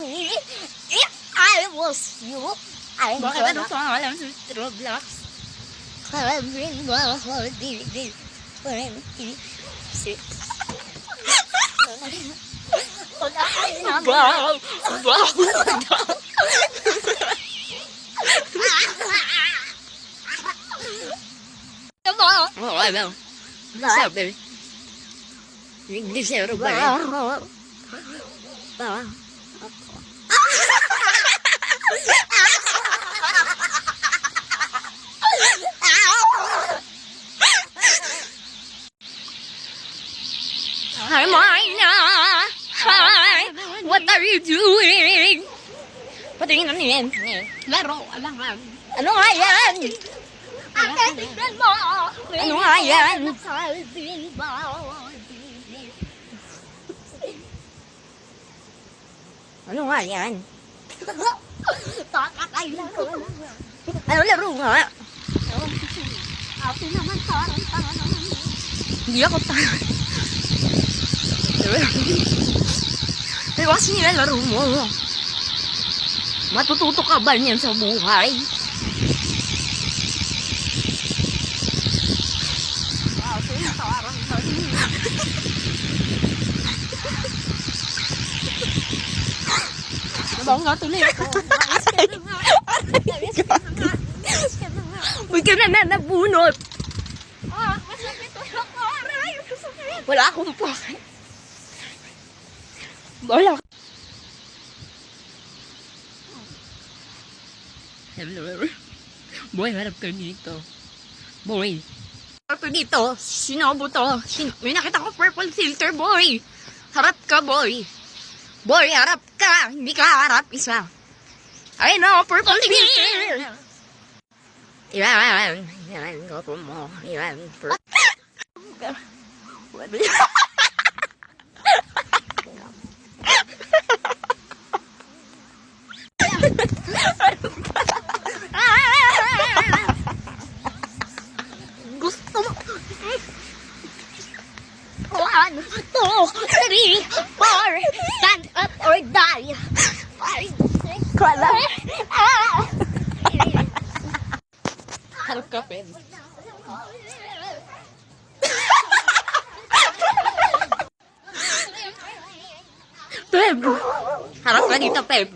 I was you. I'm Bakit gonna ano to? Alam sa Roblox. bring my heart beat. Wow! Wow! Oh, I know. What's up, baby? English ya, Roblox. Hi, Marina. Hi. What are you doing? Patingin ano yan? Laro, alangan. Ano nga yan? Ano nga yan? Ano nga yan? Ano laro nga? Ako naman parang Hindi ako tayo. Iwasin nila laro mo. Matututo ka ba niyan sa buhay? Nabangga tuloy ako. Uy, ka na nabunot. Wala akong pocket. Wala. Boy, harap ka dito. Boy. Harap ka dito. Sinobo to. May nakita ko purple filter, boy. Harap ka, boy. Boy, harap ka. Hindi ka harap isa. I know, purple filter. Ilan. Gopo mo. Ilan. Gusto mo. 1, 2, 3, 4. Stand up or die. 5, 6, Kala. 7. Harap ka, Peb. Peb. Harap ka dito, Peb.